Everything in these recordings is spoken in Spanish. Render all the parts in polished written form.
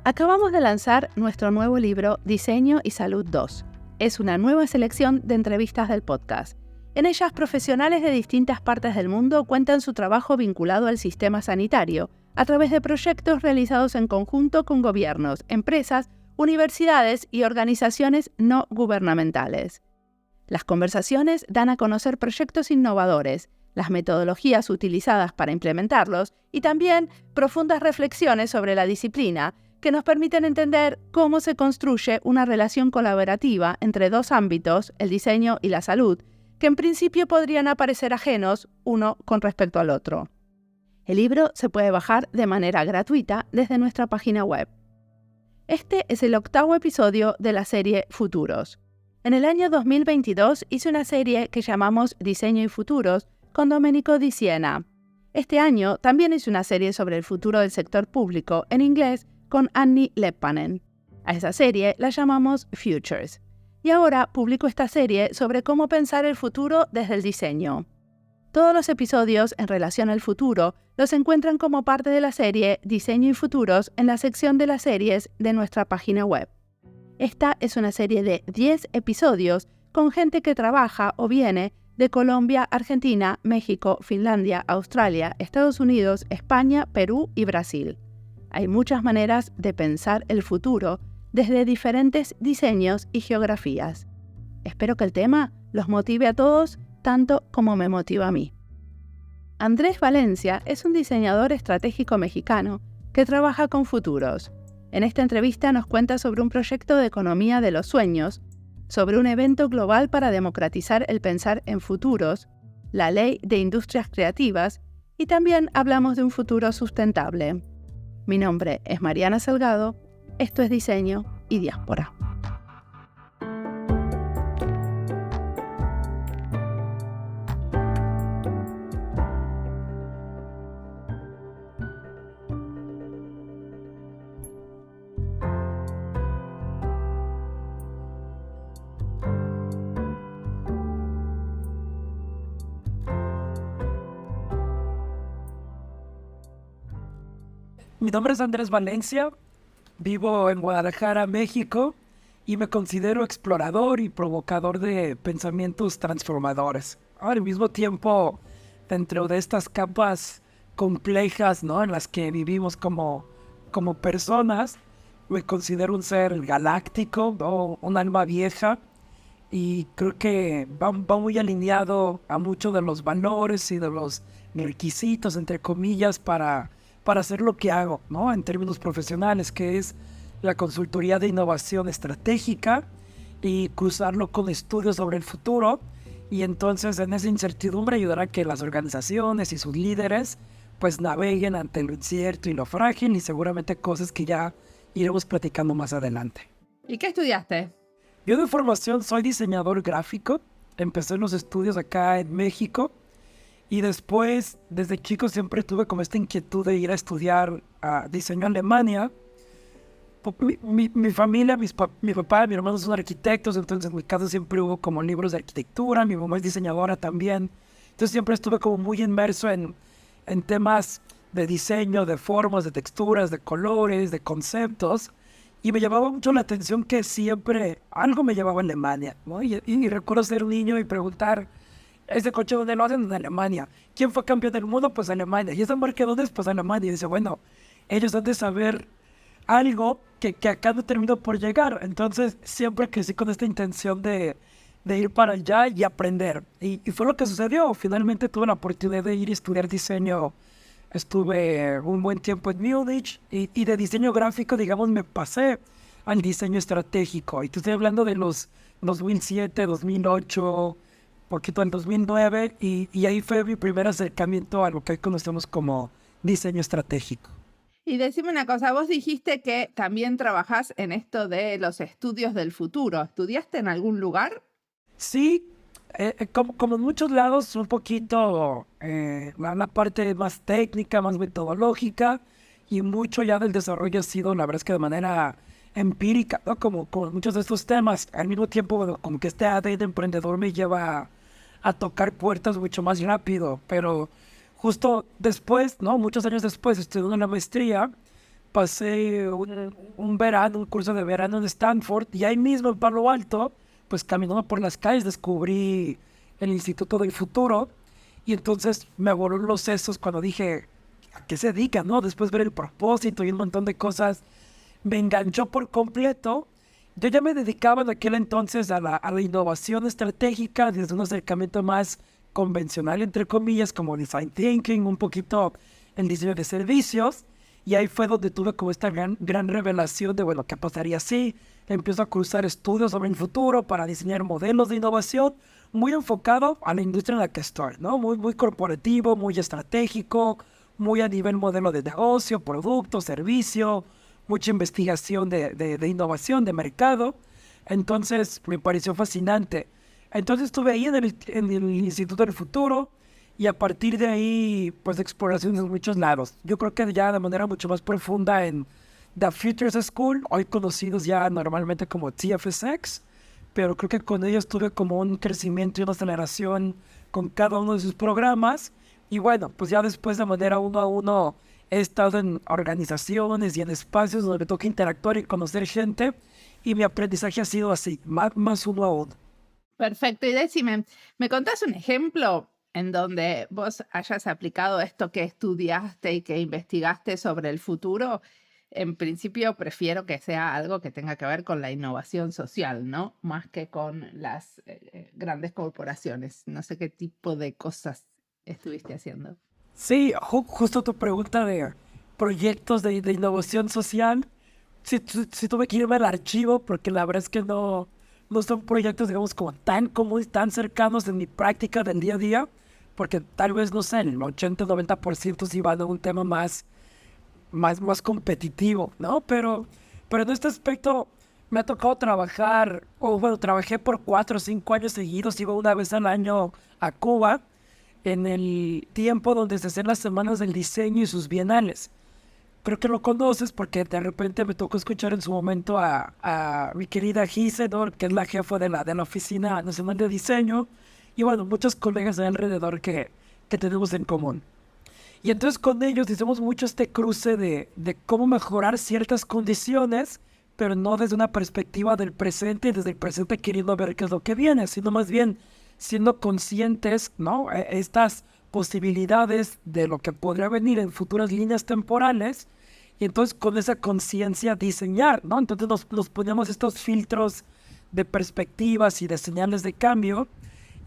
Acabamos de lanzar nuestro nuevo libro Diseño y Salud 2. Es una nueva selección de entrevistas del podcast. En ellas, profesionales de distintas partes del mundo cuentan su trabajo vinculado al sistema sanitario a través de proyectos realizados en conjunto con gobiernos, empresas, universidades y organizaciones no gubernamentales. Las conversaciones dan a conocer proyectos innovadores, las metodologías utilizadas para implementarlos y también profundas reflexiones sobre la disciplina que nos permiten entender cómo se construye una relación colaborativa entre dos ámbitos, el diseño y la salud, que en principio podrían aparecer ajenos uno con respecto al otro. El libro se puede bajar de manera gratuita desde nuestra página web. Este es el 8º episodio de la serie Futuros. En el año 2022 hice una serie que llamamos Diseño y Futuros con Domenico Di Siena. Este año también hice una serie sobre el futuro del sector público en inglés con Anni Leppänen. A esa serie la llamamos Futures. Y ahora publico esta serie sobre cómo pensar el futuro desde el diseño. Todos los episodios en relación al futuro los encuentran como parte de la serie Diseño y Futuros en la sección de las series de nuestra página web. Esta es una serie de 10 episodios con gente que trabaja o viene de Colombia, Argentina, México, Finlandia, Australia, Estados Unidos, España, Perú y Brasil. Hay muchas maneras de pensar el futuro desde diferentes diseños y geografías. Espero que el tema los motive a todos tanto como me motiva a mí. Andrés Valencia es un diseñador estratégico mexicano que trabaja con futuros. En esta entrevista nos cuenta sobre un proyecto de economía de los sueños, sobre un evento global para democratizar el pensar en futuros, la ley de industrias creativas y también hablamos de un futuro sustentable. Mi nombre es Mariana Salgado, esto es Diseño y Diáspora. Mi nombre es Andrés Valencia, vivo en Guadalajara, México, y me considero explorador y provocador de pensamientos transformadores. Al mismo tiempo, dentro de estas capas complejas, ¿no?, en las que vivimos como personas, me considero un ser galáctico, ¿no?, un alma vieja, y creo que va muy alineado a muchos de los valores y de los requisitos, entre comillas, para hacer lo que hago, ¿no?, en términos profesionales, que es la consultoría de innovación estratégica y cruzarlo con estudios sobre el futuro. Y entonces en esa incertidumbre ayudar a que las organizaciones y sus líderes pues naveguen ante lo incierto y lo frágil, y seguramente cosas que ya iremos platicando más adelante. ¿Y qué estudiaste? Yo de formación soy diseñador gráfico, empecé los estudios acá en México. Y después, desde chico, siempre tuve como esta inquietud de ir a estudiar diseño a Alemania. Mi familia, mi papá y mi hermano son arquitectos, entonces en mi casa siempre hubo como libros de arquitectura, mi mamá es diseñadora también. Entonces siempre estuve como muy inmerso en temas de diseño, de formas, de texturas, de colores, de conceptos. Y me llamaba mucho la atención que siempre algo me llevaba a Alemania, ¿no? Y recuerdo ser un niño y preguntar: ¿este coche dónde lo hacen? En Alemania. ¿Quién fue campeón del mundo? Pues Alemania. ¿Y esa marca dónde es? Pues Alemania. Y dice, bueno, ellos han de saber algo que acá no terminó por llegar. Entonces siempre crecí con esta intención de ir para allá y aprender. Y fue lo que sucedió. Finalmente tuve la oportunidad de ir a estudiar diseño. Estuve un buen tiempo en Múnich y de diseño gráfico, digamos, me pasé al diseño estratégico. Y te estoy hablando de los 2007, 2008... poquito en 2009, y ahí fue mi primer acercamiento a lo que hoy conocemos como diseño estratégico. Y decime una cosa, vos dijiste que también trabajás en esto de los estudios del futuro. ¿Estudiaste en algún lugar? Sí, como en muchos lados, un poquito la parte más técnica, más metodológica, y mucho ya del desarrollo ha sido, la verdad es que de manera empírica, ¿no? Como muchos de estos temas. Al mismo tiempo, bueno, como que este ADN de emprendedor me lleva a tocar puertas mucho más rápido, pero justo después, ¿no?, muchos años después, estudiando una maestría, pasé un verano, un curso de verano en Stanford, y ahí mismo en Palo Alto, pues caminando por las calles descubrí el Instituto del Futuro, y entonces me voló los sesos cuando dije, ¿a qué se dedica, no? Después ver el propósito y un montón de cosas, me enganchó por completo. Yo ya me dedicaba en aquel entonces a la innovación estratégica desde un acercamiento más convencional, entre comillas, como design thinking, un poquito el diseño de servicios. Y ahí fue donde tuve como esta gran revelación de, bueno, ¿qué pasaría si empiezo a cruzar estudios sobre el futuro para diseñar modelos de innovación muy enfocado a la industria en la que estoy, ¿no? Muy corporativo, muy estratégico, muy a nivel modelo de negocio, producto, servicio, mucha investigación de innovación, de mercado. Entonces me pareció fascinante. Entonces estuve ahí en el Instituto del Futuro y a partir de ahí, pues exploraciones en muchos lados. Yo creo que ya de manera mucho más profunda en The Futures School, hoy conocidos ya normalmente como TFSX, pero creo que con ellos tuve como un crecimiento y una aceleración con cada uno de sus programas. Y bueno, pues ya después de manera uno a uno he estado en organizaciones y en espacios donde me toca interactuar y conocer gente, y mi aprendizaje ha sido así, más uno a uno. Perfecto. Y decime, ¿me contás un ejemplo en donde vos hayas aplicado esto que estudiaste y que investigaste sobre el futuro? En principio, prefiero que sea algo que tenga que ver con la innovación social, ¿no? Más que con las grandes corporaciones. No sé qué tipo de cosas estuviste haciendo. Sí, justo tu pregunta de proyectos de innovación social. Si tuve que irme al archivo porque la verdad es que no son proyectos, digamos, como tan comunes, tan cercanos en mi práctica del día a día, porque tal vez, no sé, el 80-90% sí van a un tema más competitivo, ¿no? Pero en este aspecto me ha tocado trabajar, o bueno, trabajé por 4 o 5 años seguidos, iba una vez al año a Cuba, en el tiempo donde se hacen las semanas del diseño y sus bienales. Creo que lo conoces porque de repente me tocó escuchar en su momento a mi querida Gise, ¿no? Que es la jefa de la Oficina Nacional de Diseño, y bueno, muchos colegas de alrededor que tenemos en común. Y entonces con ellos hicimos mucho este cruce de cómo mejorar ciertas condiciones, pero no desde una perspectiva del presente y desde el presente queriendo ver qué es lo que viene, sino más bien siendo conscientes, ¿no? Estas posibilidades de lo que podría venir en futuras líneas temporales, y entonces con esa conciencia diseñar, ¿no? Entonces nos poníamos estos filtros de perspectivas y de señales de cambio,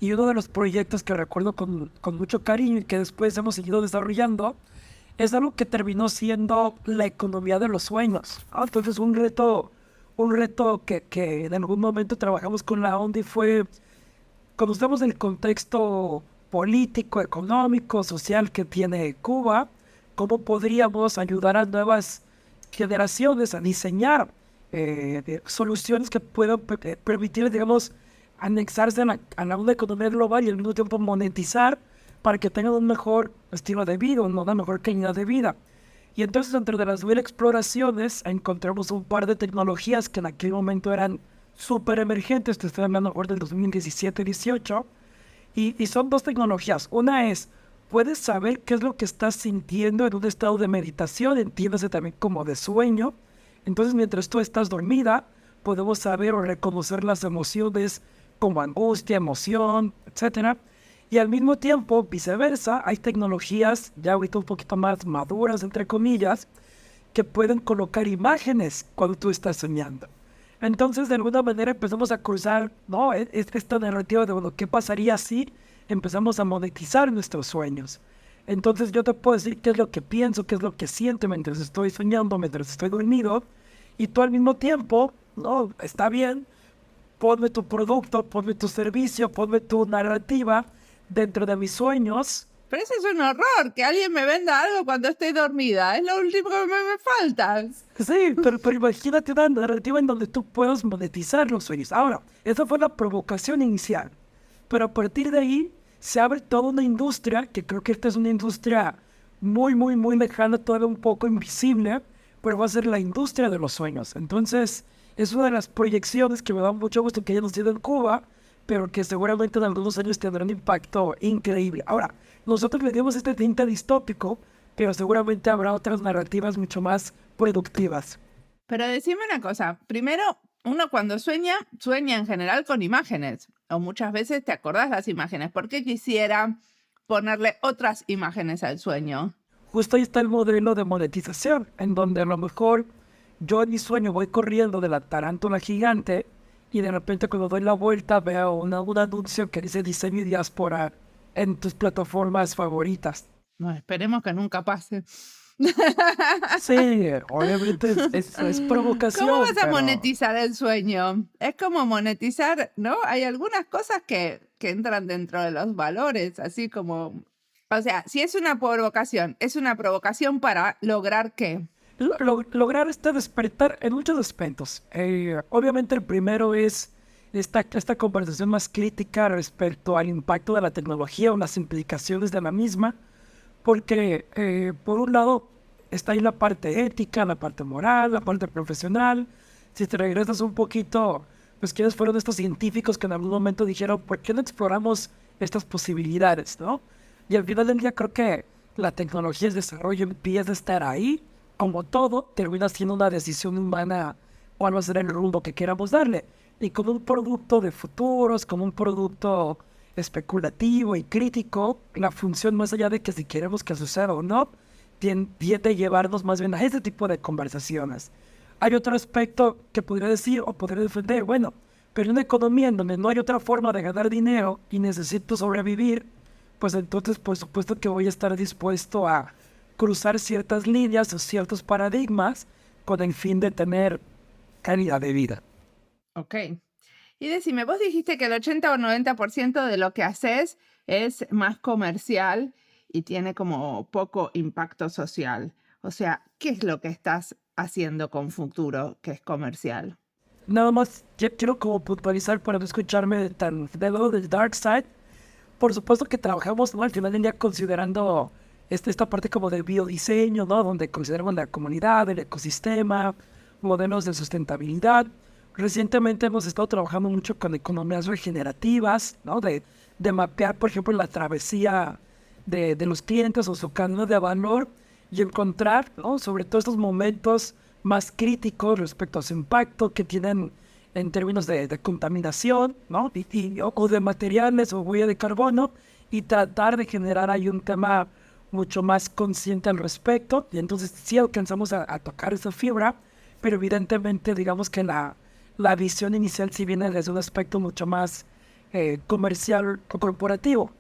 y uno de los proyectos que recuerdo con mucho cariño y que después hemos seguido desarrollando es algo que terminó siendo la economía de los sueños, ¿no? Entonces un reto que en algún momento trabajamos con la ONDI fue, conocemos el contexto político, económico, social que tiene Cuba, cómo podríamos ayudar a nuevas generaciones a diseñar soluciones que puedan permitir, digamos, anexarse a una economía global y al mismo tiempo monetizar para que tengan un mejor estilo de vida, una mejor calidad de vida. Y entonces, dentro de las 1000 exploraciones, encontramos un par de tecnologías que en aquel momento eran súper emergentes. Te estoy hablando ahora del 2017-18. Y son dos tecnologías. Una es, puedes saber qué es lo que estás sintiendo en un estado de meditación, entiéndase también como de sueño. Entonces, mientras tú estás dormida, podemos saber o reconocer las emociones como angustia, emoción, etcétera. Y al mismo tiempo, viceversa, hay tecnologías ya ahorita un poquito más maduras, entre comillas, que pueden colocar imágenes cuando tú estás soñando. Entonces, de alguna manera empezamos a cruzar, ¿no? Esta narrativa de, bueno, ¿qué pasaría si empezamos a monetizar nuestros sueños? Entonces, yo te puedo decir qué es lo que pienso, qué es lo que siento mientras estoy soñando, mientras estoy dormido, y tú al mismo tiempo, ¿no? Está bien, ponme tu producto, ponme tu servicio, ponme tu narrativa dentro de mis sueños. Pero ese es un horror, que alguien me venda algo cuando estoy dormida. Es lo último que me falta. Sí, pero imagínate una narrativa en donde tú puedas monetizar los sueños. Ahora, esa fue la provocación inicial. Pero a partir de ahí se abre toda una industria, que creo que esta es una industria muy lejana, todavía un poco invisible, pero va a ser la industria de los sueños. Entonces, es una de las proyecciones que me da mucho gusto que hayan sido en Cuba, pero que seguramente en algunos años tendrá un impacto increíble. Ahora, nosotros le dimos este tinte distópico pero seguramente habrá otras narrativas mucho más productivas. Pero decime una cosa, primero, uno cuando sueña en general con imágenes, o muchas veces te acordás las imágenes. ¿Por qué quisiera ponerle otras imágenes al sueño? Justo ahí está el modelo de monetización, en donde a lo mejor yo en mi sueño voy corriendo de la tarántula gigante y de repente cuando doy la vuelta veo un anuncio que dice diseño y diáspora en tus plataformas favoritas. No, esperemos que nunca pase. Sí, obviamente es provocación. ¿Cómo vas a pero monetizar el sueño? Es como monetizar, ¿no? Hay algunas cosas que entran dentro de los valores, así como... O sea, si es una provocación para lograr ¿qué? lograr este despertar en muchos aspectos. Obviamente el primero es esta conversación más crítica respecto al impacto de la tecnología o las implicaciones de la misma, porque por un lado está ahí la parte ética, la parte moral, la parte profesional. Si te regresas un poquito, pues quiénes fueron estos científicos que en algún momento dijeron, ¿por qué no exploramos estas posibilidades, no? Y al final del día creo que la tecnología, el desarrollo empieza a estar ahí. Como todo, termina siendo una decisión humana cuál va a ser el rumbo que queramos darle. Y como un producto de futuros, como un producto especulativo y crítico, la función más allá de que si queremos que suceda o no, tiende a llevarnos más bien a ese tipo de conversaciones. Hay otro aspecto que podría decir o podría defender, bueno, pero en una economía en donde no hay otra forma de ganar dinero y necesito sobrevivir, pues entonces por supuesto que voy a estar dispuesto a cruzar ciertas líneas o ciertos paradigmas con el fin de tener calidad de vida. Ok. Y decime, vos dijiste que el 80 o 90% de lo que haces es más comercial y tiene como poco impacto social. O sea, ¿qué es lo que estás haciendo con Futuro que es comercial? Nada más quiero como puntualizar para no escucharme tan del lado del dark side. Por supuesto que trabajamos, ¿no?, al final del día considerando esta parte como de biodiseño, ¿no?, donde consideramos la comunidad, el ecosistema, modelos de sustentabilidad. Recientemente hemos estado trabajando mucho con economías regenerativas, ¿no?, de mapear, por ejemplo, la travesía de los clientes o su cadena de valor y encontrar, ¿no?, sobre todo estos momentos más críticos respecto a su impacto que tienen en términos de contaminación, ¿no?, o de materiales o huella de carbono, y tratar de generar ahí un tema mucho más consciente al respecto. Y entonces sí alcanzamos a tocar esa fibra, pero evidentemente digamos que la visión inicial sí viene desde un aspecto mucho más comercial o corporativo.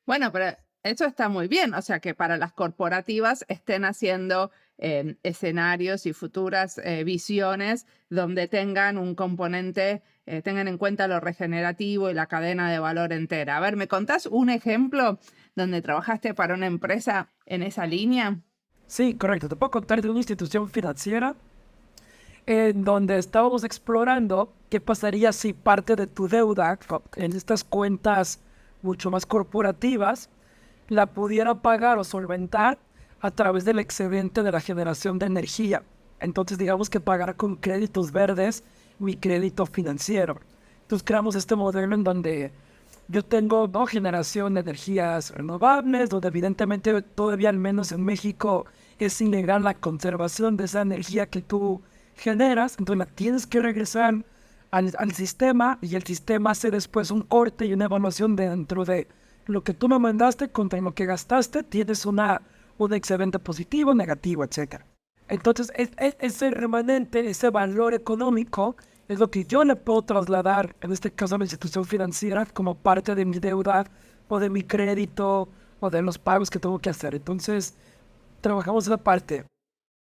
Bueno, pero eso está muy bien. O sea, que para las corporativas estén haciendo escenarios y futuras visiones donde tengan un componente, tengan en cuenta lo regenerativo y la cadena de valor entera. A ver, ¿me contás un ejemplo donde trabajaste para una empresa en esa línea? Sí, correcto. Te puedo contar de una institución financiera en donde estábamos explorando qué pasaría si parte de tu deuda en estas cuentas mucho más corporativas la pudiera pagar o solventar a través del excedente de la generación de energía. Entonces digamos que pagar con créditos verdes mi crédito financiero. Entonces creamos este modelo en donde yo tengo, ¿no?, generación de energías renovables, donde evidentemente todavía al menos en México es ilegal la conservación de esa energía que tú generas. Entonces la tienes que regresar al sistema, y el sistema hace después un corte y una evaluación dentro de lo que tú me mandaste contra lo que gastaste. Tienes un excedente positivo, negativo, etc. Entonces ese remanente, ese valor económico es lo que yo le puedo trasladar, en este caso a la institución financiera, como parte de mi deuda o de mi crédito o de los pagos que tengo que hacer. Entonces trabajamos esa parte.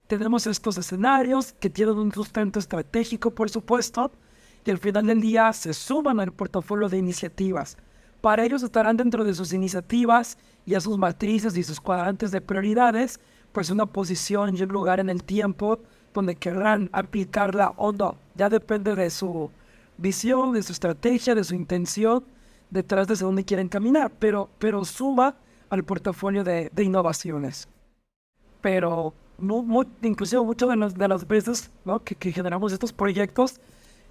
Tenemos estos escenarios que tienen un sustento estratégico, por supuesto, y al final del día se suman al portafolio de iniciativas. Para ellos estarán dentro de sus iniciativas y a sus matrices y sus cuadrantes de prioridades, pues una posición y un lugar en el tiempo donde querrán aplicarla o no. Ya depende de su visión, de su estrategia, de su intención, detrás de dónde quieren caminar, pero suma al portafolio de innovaciones. Pero inclusive muchas de las veces, ¿no?, que generamos estos proyectos,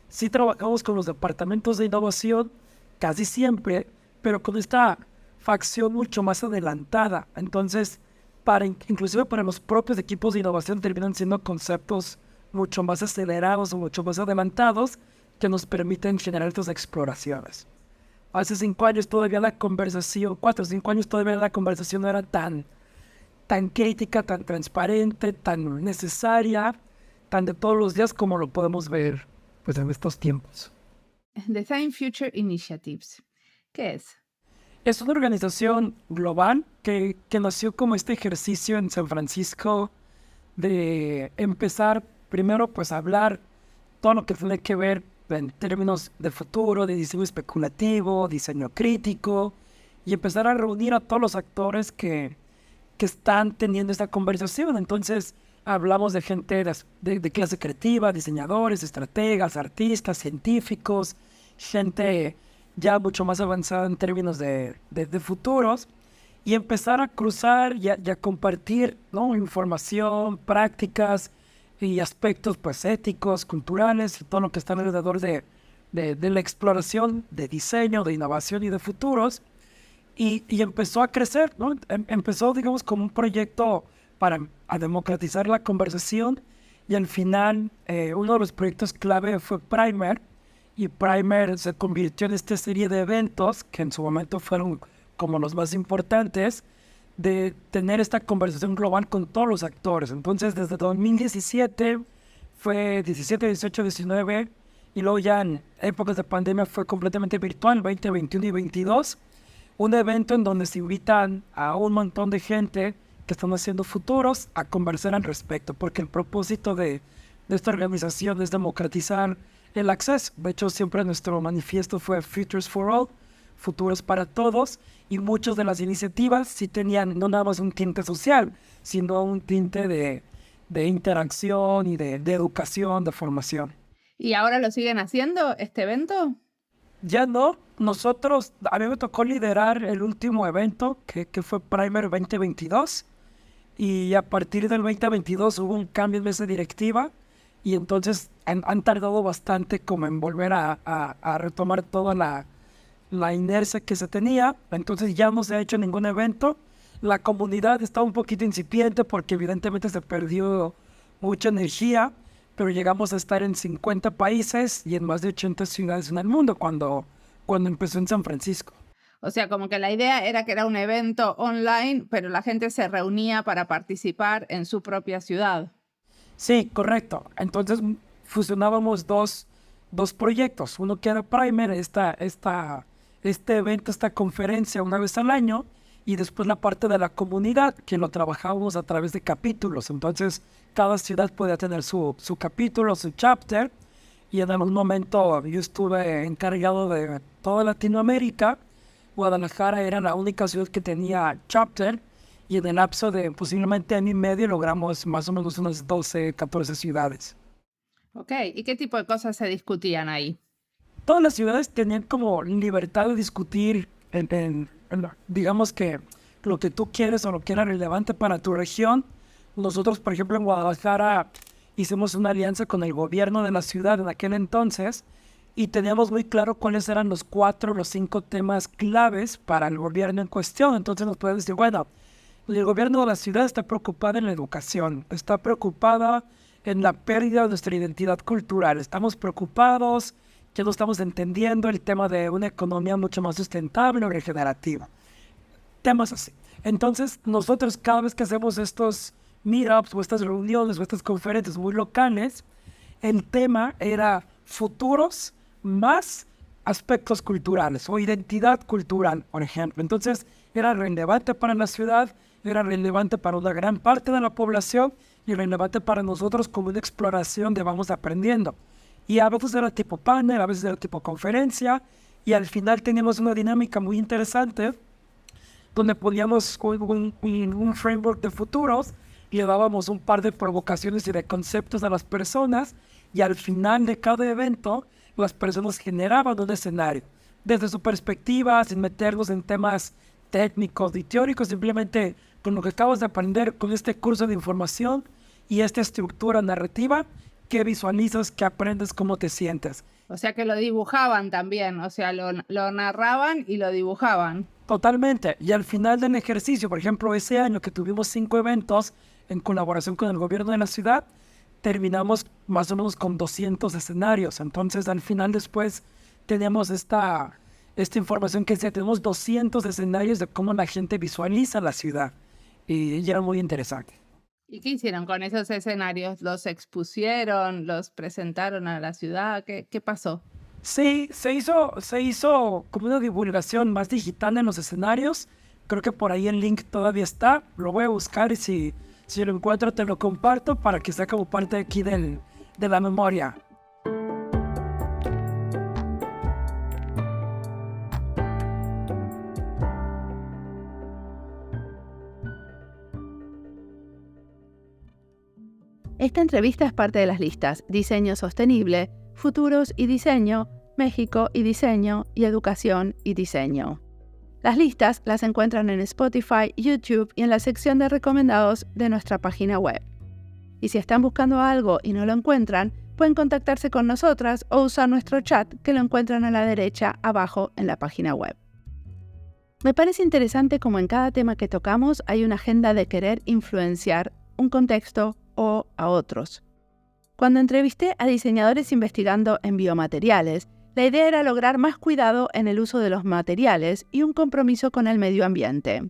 sí trabajamos con los departamentos de innovación casi siempre, pero con esta facción mucho más adelantada. Entonces inclusive para los propios equipos de innovación terminan siendo conceptos mucho más acelerados o mucho más adelantados que nos permiten generar estas exploraciones. Hace 5 años todavía la conversación, 4 o 5 años todavía la conversación no era tan crítica, tan transparente, tan necesaria, tan de todos los días como lo podemos ver pues, en estos tiempos. Design Future Initiatives. ¿Qué es? Es una organización global que nació como este ejercicio en San Francisco de empezar primero pues a hablar todo lo que tiene que ver en términos de futuro, de diseño especulativo, diseño crítico, y empezar a reunir a todos los actores que están teniendo esta conversación. Entonces hablamos de gente de clase creativa, diseñadores, estrategas, artistas, científicos, gente ya mucho más avanzada en términos de futuros, y empezar a cruzar y a compartir, ¿no?, información, prácticas y aspectos pues éticos, culturales y todo lo que está alrededor de la exploración de diseño, de innovación y de futuros. Y empezó a crecer, ¿no? Empezó, digamos, como un proyecto para democratizar la conversación, y al final uno de los proyectos clave fue Primer, y Primer se convirtió en esta serie de eventos que en su momento fueron como los más importantes, de tener esta conversación global con todos los actores. Entonces, desde 2017, fue 17, 18, 19, y luego ya en épocas de pandemia fue completamente virtual, 20, 21 y 22. Un evento en donde se invitan a un montón de gente que están haciendo futuros a conversar al respecto, porque el propósito de esta organización es democratizar el acceso. De hecho, siempre nuestro manifiesto fue Futures for All, futuros para todos, y muchas de las iniciativas sí tenían no nada más un tinte social, sino un tinte de interacción y de educación, de formación. ¿Y ahora lo siguen haciendo, este evento? Ya no. A mí me tocó liderar el último evento, que fue Primer 2022, y a partir del 2022 hubo un cambio en mesa directiva, y entonces han tardado bastante como en volver a retomar toda la inercia que se tenía. Entonces ya no se ha hecho ningún evento. La comunidad está un poquito incipiente porque evidentemente se perdió mucha energía, pero llegamos a estar en 50 países y en más de 80 ciudades en el mundo cuando empezó en San Francisco. O sea, como que la idea era que era un evento online, pero la gente se reunía para participar en su propia ciudad. Sí, correcto. Entonces fusionábamos dos proyectos. Uno que era Primer, este evento, esta conferencia una vez al año, y después la parte de la comunidad, que lo trabajábamos a través de capítulos. Entonces cada ciudad podía tener su capítulo, su chapter, y en algún momento yo estuve encargado de toda Latinoamérica. Guadalajara era la única ciudad que tenía chapter, y en el lapso de posiblemente año y medio logramos más o menos unas 12, 14 ciudades. Ok, ¿y qué tipo de cosas se discutían ahí? Todas las ciudades tenían como libertad de discutir digamos que lo que tú quieres o lo que era relevante para tu región. Nosotros, por ejemplo, en Guadalajara hicimos una alianza con el gobierno de la ciudad en aquel entonces, y teníamos muy claro cuáles eran los 4 o los 5 temas claves para el gobierno en cuestión. Entonces nos pueden decir, bueno, el gobierno de la ciudad está preocupado en la educación, está preocupada en la pérdida de nuestra identidad cultural, estamos preocupados que no estamos entendiendo el tema de una economía mucho más sustentable o regenerativa. Temas así. Entonces, nosotros cada vez que hacemos estos meetups o estas reuniones o estas conferencias muy locales, el tema era futuros más aspectos culturales o identidad cultural, por ejemplo. Entonces, era relevante para la ciudad, era relevante para una gran parte de la población y relevante para nosotros como una exploración de vamos aprendiendo. Y a veces era tipo panel, a veces era tipo conferencia, y al final teníamos una dinámica muy interesante donde poníamos un framework de futuros y le dábamos un par de provocaciones y de conceptos a las personas, y al final de cada evento las personas generaban un escenario desde su perspectiva, sin meternos en temas técnicos y teóricos, simplemente con lo que acabas de aprender con este curso de información y esta estructura narrativa. ¿Qué visualizas? ¿Qué aprendes? ¿Cómo te sientes? O sea que lo dibujaban también, o sea, lo narraban y lo dibujaban. Totalmente. Y al final del ejercicio, por ejemplo, ese año que tuvimos 5 eventos en colaboración con el gobierno de la ciudad, terminamos más o menos con 200 escenarios. Entonces, al final después teníamos esta información que decía, tenemos 200 escenarios de cómo la gente visualiza la ciudad. Y era muy interesante. ¿Y qué hicieron con esos escenarios? ¿Los expusieron? ¿Los presentaron a la ciudad? ¿Qué pasó? Sí, se hizo como una divulgación más digital en los escenarios. Creo que por ahí el link todavía está. Lo voy a buscar y si lo encuentro te lo comparto para que sea como parte aquí de la memoria. Esta entrevista es parte de las listas Diseño Sostenible, Futuros y Diseño, México y Diseño y Educación y Diseño. Las listas las encuentran en Spotify, YouTube y en la sección de recomendados de nuestra página web. Y si están buscando algo y no lo encuentran, pueden contactarse con nosotras o usar nuestro chat que lo encuentran a la derecha abajo en la página web. Me parece interesante cómo en cada tema que tocamos hay una agenda de querer influenciar un contexto o a otros. Cuando entrevisté a diseñadores investigando en biomateriales, la idea era lograr más cuidado en el uso de los materiales y un compromiso con el medio ambiente.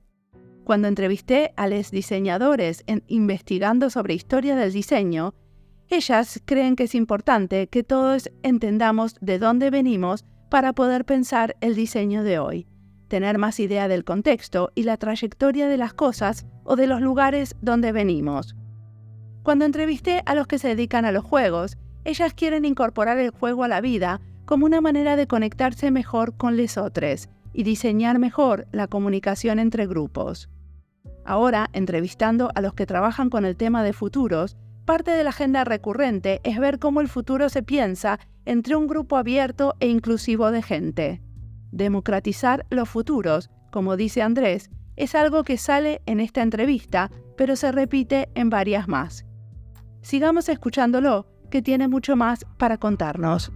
Cuando entrevisté a los diseñadores investigando sobre historia del diseño, ellas creen que es importante que todos entendamos de dónde venimos para poder pensar el diseño de hoy, tener más idea del contexto y la trayectoria de las cosas o de los lugares donde venimos. Cuando entrevisté a los que se dedican a los juegos, ellas quieren incorporar el juego a la vida como una manera de conectarse mejor con los otros y diseñar mejor la comunicación entre grupos. Ahora, entrevistando a los que trabajan con el tema de futuros, parte de la agenda recurrente es ver cómo el futuro se piensa entre un grupo abierto e inclusivo de gente. Democratizar los futuros, como dice Andrés, es algo que sale en esta entrevista, pero se repite en varias más. Sigamos escuchándolo, que tiene mucho más para contarnos.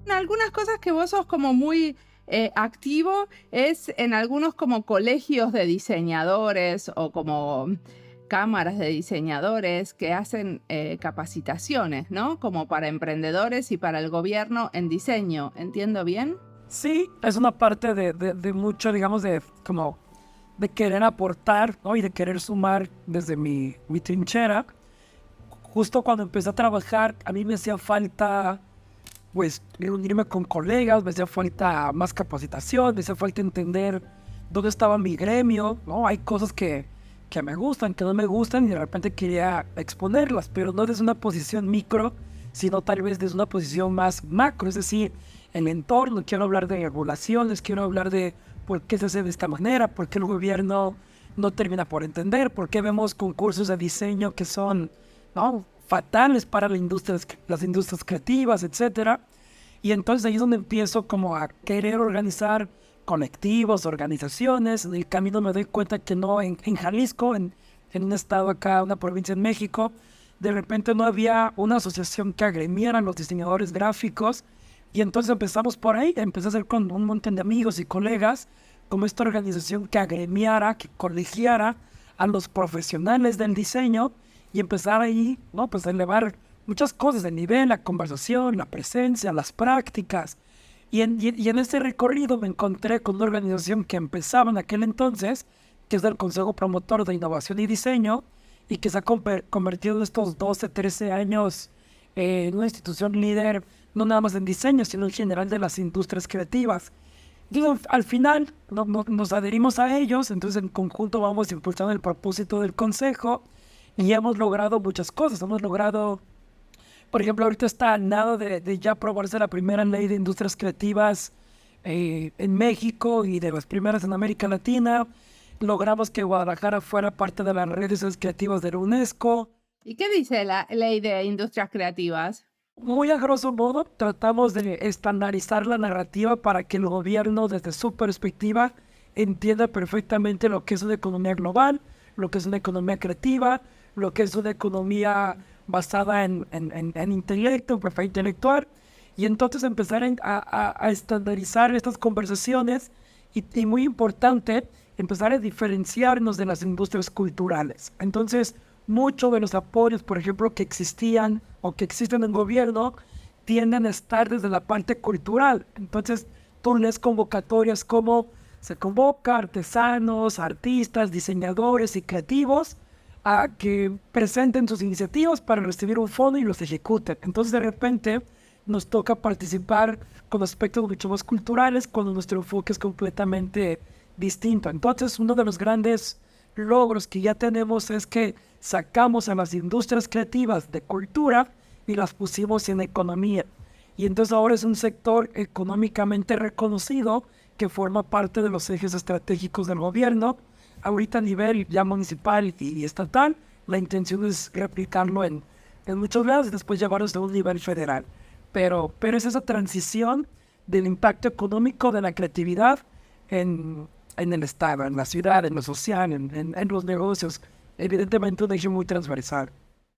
Algunas cosas que vos sos como muy activo es en algunos como colegios de diseñadores o como cámaras de diseñadores que hacen capacitaciones, ¿no? Como para emprendedores y para el gobierno en diseño. ¿Entiendo bien? Sí, es una parte de mucho, digamos, de querer aportar, ¿no? Y de querer sumar desde mi trinchera. Justo cuando empecé a trabajar, a mí me hacía falta pues reunirme con colegas, me hacía falta más capacitación, me hacía falta entender dónde estaba mi gremio, ¿no? Hay cosas que me gustan, que no me gustan y de repente quería exponerlas, pero no desde una posición micro, sino tal vez desde una posición más macro, es decir, el entorno. Quiero hablar de regulaciones, quiero hablar de por qué se hace de esta manera, por qué el gobierno no termina por entender, por qué vemos concursos de diseño que son, ¿no?, fatales para las industrias creativas, etcétera. Y entonces ahí es donde empiezo como a querer organizar colectivos, organizaciones. En el camino me doy cuenta que no, en Jalisco, en un estado acá, una provincia en México, de repente no había una asociación que agremiara a los diseñadores gráficos. Y entonces empezamos por ahí, empecé a hacer con un montón de amigos y colegas como esta organización que agremiara, que colegiara a los profesionales del diseño y empezar ahí, ¿no?, pues a elevar muchas cosas de nivel, la conversación, la presencia, las prácticas. Y en ese recorrido me encontré con una organización que empezaba en aquel entonces, que es el Consejo Promotor de Innovación y Diseño, y que se ha convertido en estos 12, 13 años en una institución líder, no nada más en diseño, sino en general de las industrias creativas. Entonces, al final nos adherimos a ellos, entonces en conjunto vamos impulsando el propósito del Consejo y hemos logrado muchas cosas. Hemos logrado, por ejemplo, ahorita está al nada de ya aprobarse la primera ley de industrias creativas en México y de las primeras en América Latina. Logramos que Guadalajara fuera parte de las redes creativas de la UNESCO. ¿Y qué dice la ley de industrias creativas? Muy a grosso modo, tratamos de estandarizar la narrativa para que el gobierno, desde su perspectiva, entienda perfectamente lo que es una economía global, lo que es una economía creativa, lo que es una economía basada en intelecto, en propiedad intelectual, y entonces empezar a estandarizar estas conversaciones y muy importante, empezar a diferenciarnos de las industrias culturales. Entonces, muchos de los apoyos, por ejemplo, que existían o que existen en el gobierno, tienden a estar desde la parte cultural. Entonces, tú lees convocatorias como se convoca a artesanos, artistas, diseñadores y creativos a que presenten sus iniciativas para recibir un fondo y los ejecuten. Entonces, de repente, nos toca participar con aspectos mucho más culturales cuando nuestro enfoque es completamente distinto. Entonces, uno de los grandes logros que ya tenemos es que sacamos a las industrias creativas de cultura y las pusimos en economía. Y entonces ahora es un sector económicamente reconocido que forma parte de los ejes estratégicos del gobierno. Ahorita a nivel ya municipal y estatal, la intención es replicarlo en muchos lados y después llevarlos a un nivel federal. Pero es esa transición del impacto económico de la creatividad en el Estado, en la ciudad, en lo social, en los negocios. Evidentemente un eje muy transversal.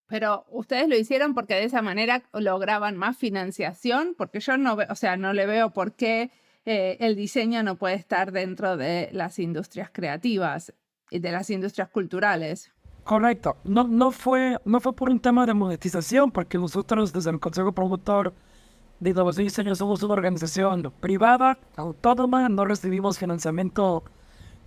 Pero ustedes lo hicieron porque de esa manera lograban más financiación, porque yo no veo, o sea, no le veo por qué el diseño no puede estar dentro de las industrias creativas y de las industrias culturales. Correcto. No fue por un tema de monetización, porque nosotros desde el Consejo Promotor de Innovación y Diseño somos una organización privada, autónoma, no recibimos financiamiento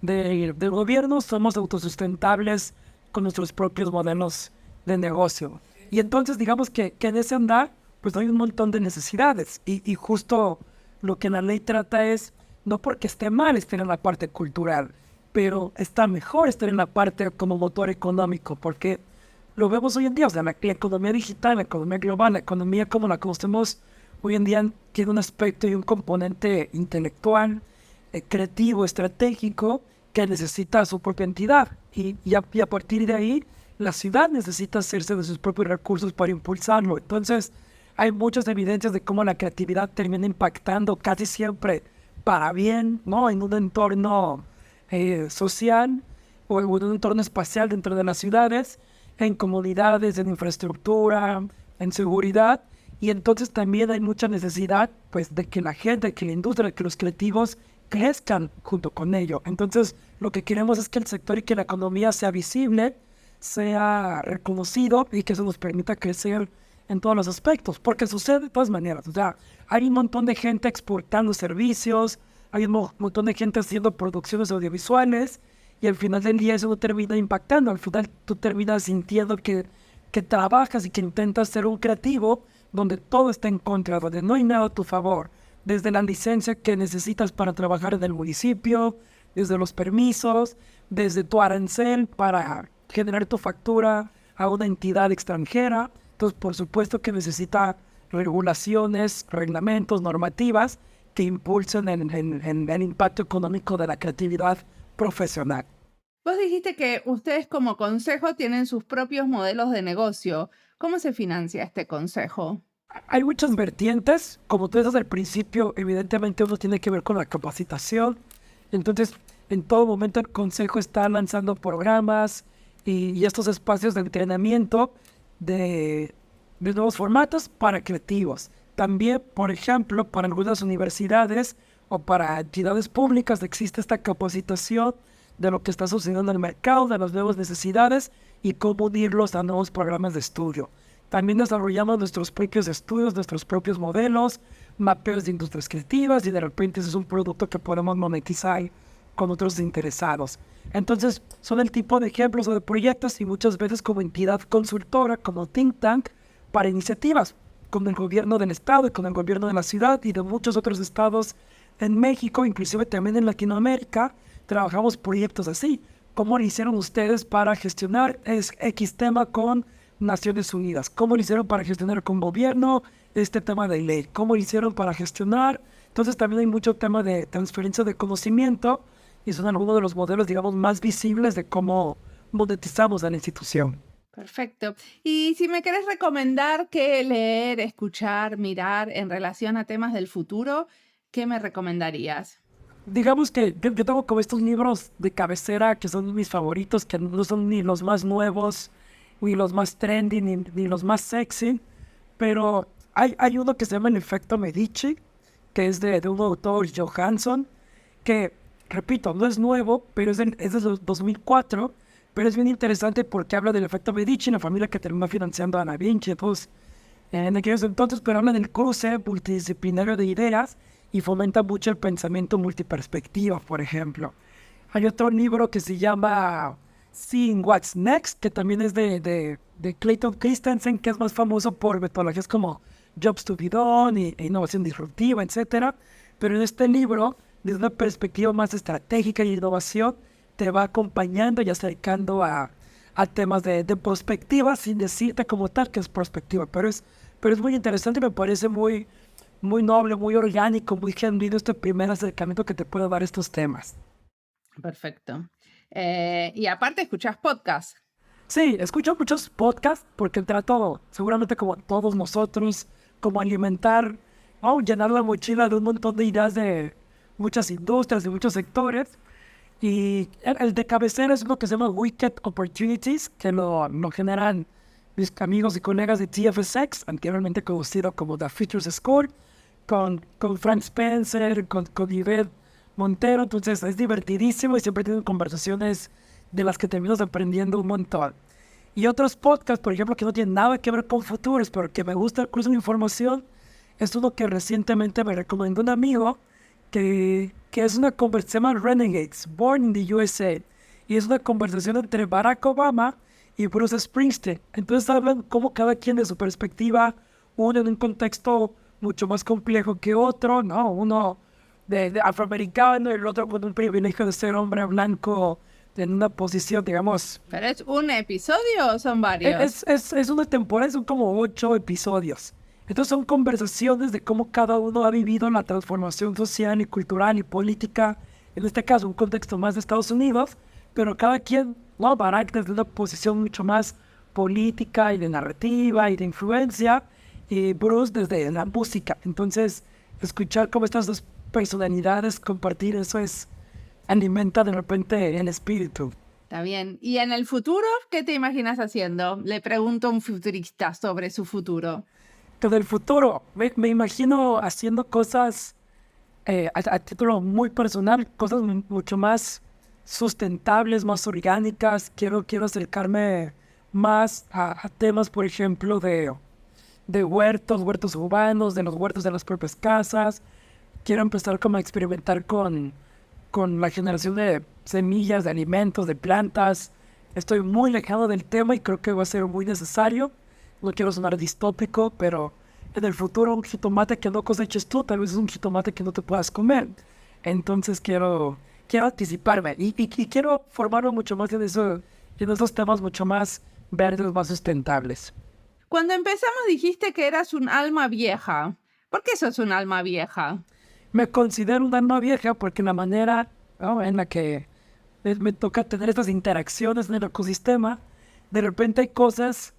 del gobierno, somos autosustentables con nuestros propios modelos de negocio. Y entonces digamos que en ese andar pues hay un montón de necesidades y justo lo que la ley trata es, no porque esté mal estar en la parte cultural, pero está mejor estar en la parte como motor económico, porque lo vemos hoy en día, o sea, la economía digital, la economía global, la economía como la conocemos hoy en día tiene un aspecto y un componente intelectual, creativo, estratégico, que necesita su propia entidad. Y a partir de ahí, la ciudad necesita hacerse de sus propios recursos para impulsarlo. Entonces, hay muchas evidencias de cómo la creatividad termina impactando casi siempre para bien, ¿no? En un entorno social o en un entorno espacial dentro de las ciudades, en comunidades, en infraestructura, en seguridad. Y entonces también hay mucha necesidad, pues, de que la gente, que la industria, que los creativos crezcan junto con ello. Entonces, lo que queremos es que el sector y que la economía sea visible, sea reconocido y que eso nos permita crecer en todos los aspectos, porque sucede de todas maneras. O sea, hay un montón de gente exportando servicios, hay un montón de gente haciendo producciones audiovisuales y al final del día eso no termina impactando. Al final tú terminas sintiendo que trabajas y que intentas ser un creativo donde todo está en contra, donde no hay nada a tu favor, desde la licencia que necesitas para trabajar en el municipio, desde los permisos, desde tu arancel para generar tu factura a una entidad extranjera. Entonces, por supuesto que necesita regulaciones, reglamentos, normativas que impulsen el impacto económico de la creatividad profesional. Vos dijiste que ustedes como consejo tienen sus propios modelos de negocio. ¿Cómo se financia este consejo? Hay muchas vertientes, como tú dices al principio, evidentemente uno tiene que ver con la capacitación. Entonces, en todo momento el consejo está lanzando programas y estos espacios de entrenamiento de nuevos formatos para creativos. También, por ejemplo, para algunas universidades o para entidades públicas existe esta capacitación de lo que está sucediendo en el mercado, de las nuevas necesidades y cómo unirlos a nuevos programas de estudio. También desarrollamos nuestros propios estudios, nuestros propios modelos, mapeos de industrias creativas y de repente ese es un producto que podemos monetizar con otros interesados. Entonces, son el tipo de ejemplos o de proyectos y muchas veces como entidad consultora, como think tank, para iniciativas con el gobierno del estado y con el gobierno de la ciudad y de muchos otros estados en México, inclusive también en Latinoamérica, trabajamos proyectos así. ¿Cómo lo hicieron ustedes para gestionar X tema con Naciones Unidas? ¿Cómo lo hicieron para gestionar con gobierno este tema de ley? ¿Cómo lo hicieron para gestionar? Entonces también hay mucho tema de transferencia de conocimiento y son algunos de los modelos, digamos, más visibles de cómo monetizamos a la institución. Perfecto. Y si me querés recomendar qué leer, escuchar, mirar en relación a temas del futuro, ¿qué me recomendarías? Digamos que yo tengo como estos libros de cabecera que son mis favoritos, que no son ni los más nuevos, ni los más trendy, ni los más sexy, pero hay uno que se llama El efecto Medici, que es de un autor, Johansson, que, repito, no es nuevo, pero es de 2004, pero es bien interesante porque habla del efecto Medici, la familia que terminó financiando a Da Vinci, entonces, en aquellos entonces, pero habla del cruce multidisciplinario de ideas y fomenta mucho el pensamiento multiperspectiva, por ejemplo. Hay otro libro que se llama Seeing What's Next, que también es de Clayton Christensen, que es más famoso por metodologías como Jobs to be Done e innovación disruptiva, etcétera. Pero en este libro, desde una perspectiva más estratégica y innovación, te va acompañando y acercando a temas de perspectiva, sin decirte como tal que es perspectiva. Pero es muy interesante y me parece muy noble, muy orgánico, muy genuino este primer acercamiento que te puede dar estos temas. Perfecto. Y aparte, ¿escuchás podcasts? Sí, escucho muchos podcasts porque trato, seguramente como todos nosotros, como alimentar, ¿no? Llenar la mochila de un montón de ideas de muchas industrias, de muchos sectores. Y el de cabecera es uno que se llama Wicked Opportunities, que lo generan mis amigos y colegas de TFSX, anteriormente conocido como The Futures School, con Frank Spencer, con Yvette Montero. Entonces es divertidísimo y siempre tienen conversaciones de las que terminas aprendiendo un montón. Y otros podcasts, por ejemplo, que no tienen nada que ver con futuros, pero que me gusta el curso de información, es uno que recientemente me recomendó un amigo, que es una conversación, se llama Renegades, Born in the USA, y es una conversación entre Barack Obama y Bruce Springsteen. Entonces hablan cómo cada quien de su perspectiva, uno en un contexto mucho más complejo que otro, ¿no? Uno de afroamericano y el otro con un privilegio de ser hombre blanco en una posición, digamos... ¿Pero es un episodio o son varios? Es una temporada, son como 8 episodios. Entonces son conversaciones de cómo cada uno ha vivido la transformación social y cultural y política, en este caso un contexto más de Estados Unidos, pero cada quien, ¿no? Barack desde una posición mucho más política y de narrativa y de influencia, y Bruce desde la música. Entonces, escuchar cómo estas dos personalidades compartir eso alimenta de repente el espíritu. Está bien. ¿Y en el futuro qué te imaginas haciendo? Le pregunto a un futurista sobre su futuro. Pero del futuro, me imagino haciendo cosas a título muy personal, cosas mucho más sustentables, más orgánicas. Quiero acercarme más a temas, por ejemplo, de huertos urbanos, de los huertos de las propias casas. Quiero empezar como a experimentar con la generación de semillas, de alimentos, de plantas. Estoy muy alejado del tema y creo que va a ser muy necesario. No quiero sonar distópico, pero en el futuro un jitomate que no coseches tú, tal vez es un jitomate que no te puedas comer. Entonces quiero anticiparme y quiero formarme mucho más en esos temas mucho más verdes, más sustentables. Cuando empezamos dijiste que eras un alma vieja. ¿Por qué sos un alma vieja? Me considero un alma vieja porque la manera, ¿no?, en la que me toca tener estas interacciones en el ecosistema, de repente hay cosas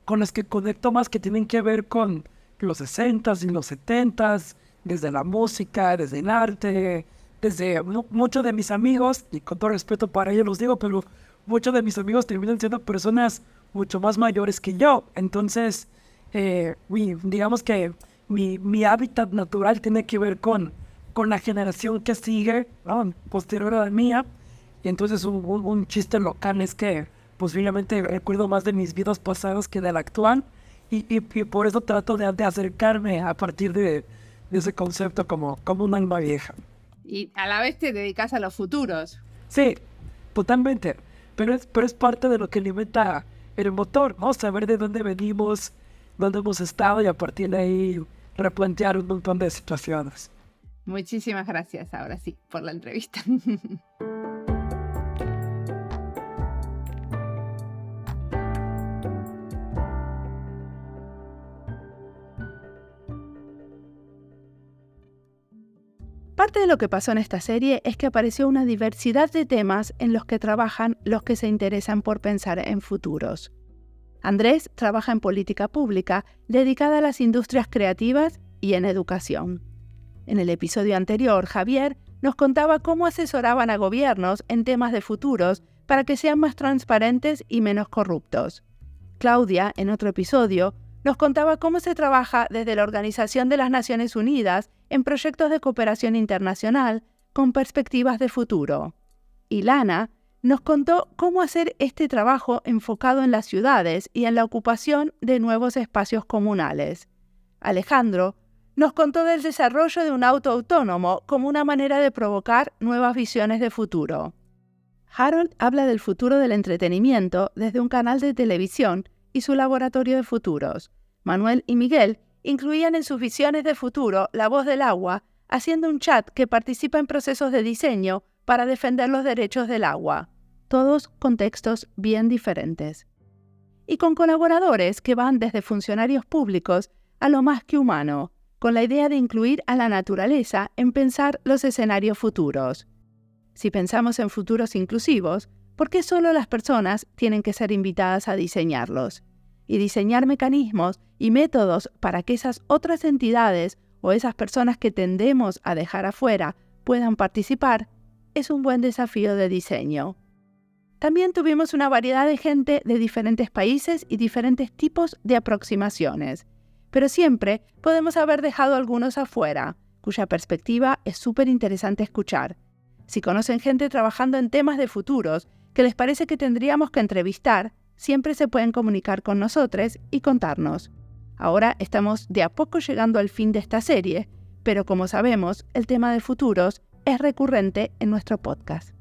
con las que conecto más que tienen que ver con los 60s y los 70s, desde la música, desde el arte, desde muchos de mis amigos, y con todo respeto para ellos los digo, pero muchos de mis amigos terminan siendo personas mucho más mayores que yo. Entonces, digamos que mi hábitat natural tiene que ver con la generación que sigue, ¿no?, posterior a la mía. Y entonces un chiste local es que posiblemente recuerdo más de mis vidas pasadas que de la actual. Y por eso trato de acercarme a partir de ese concepto como un alma vieja. Y a la vez te dedicas a los futuros. Sí, totalmente. Pero es parte de lo que alimenta el motor, ¿no? Saber de dónde venimos, dónde hemos estado y a partir de ahí replantear un montón de situaciones. Muchísimas gracias, ahora sí, por la entrevista. Parte de lo que pasó en esta serie es que apareció una diversidad de temas en los que trabajan los que se interesan por pensar en futuros. Andrés trabaja en política pública dedicada a las industrias creativas y en educación. En el episodio anterior, Javier nos contaba cómo asesoraban a gobiernos en temas de futuros para que sean más transparentes y menos corruptos. Claudia, en otro episodio, nos contaba cómo se trabaja desde la Organización de las Naciones Unidas en proyectos de cooperación internacional con perspectivas de futuro. Y Lana nos contó cómo hacer este trabajo enfocado en las ciudades y en la ocupación de nuevos espacios comunales. Alejandro nos contó del desarrollo de un auto autónomo como una manera de provocar nuevas visiones de futuro. Harold habla del futuro del entretenimiento desde un canal de televisión y su laboratorio de futuros. Manuel y Miguel incluían en sus visiones de futuro la voz del agua, haciendo un chat que participa en procesos de diseño para defender los derechos del agua. Todos contextos bien diferentes. Y con colaboradores que van desde funcionarios públicos a lo más que humano, con la idea de incluir a la naturaleza en pensar los escenarios futuros. Si pensamos en futuros inclusivos, ¿por qué solo las personas tienen que ser invitadas a diseñarlos? Y diseñar mecanismos y métodos para que esas otras entidades o esas personas que tendemos a dejar afuera puedan participar es un buen desafío de diseño. También tuvimos una variedad de gente de diferentes países y diferentes tipos de aproximaciones, pero siempre podemos haber dejado algunos afuera, cuya perspectiva es súper interesante escuchar. Si conocen gente trabajando en temas de futuros que les parece que tendríamos que entrevistar, siempre se pueden comunicar con nosotros y contarnos. Ahora estamos de a poco llegando al fin de esta serie, pero como sabemos, el tema de futuros es recurrente en nuestro podcast.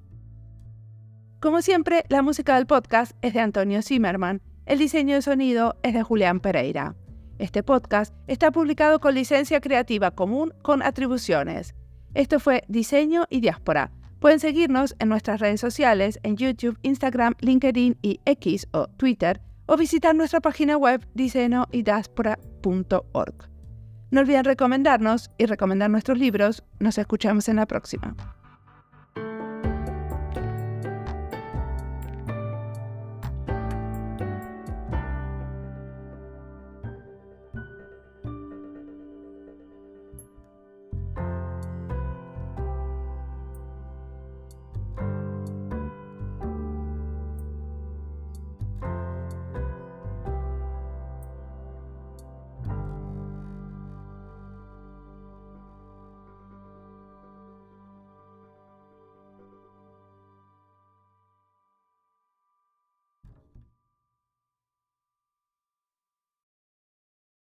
Como siempre, la música del podcast es de Antonio Zimmerman, el diseño de sonido es de Julián Pereira. Este podcast está publicado con licencia creativa común con atribuciones. Esto fue Diseño y Diáspora. Pueden seguirnos en nuestras redes sociales en YouTube, Instagram, LinkedIn y X o Twitter, o visitar nuestra página web diseñoydiaspora.org. No olviden recomendarnos y recomendar nuestros libros. Nos escuchamos en la próxima.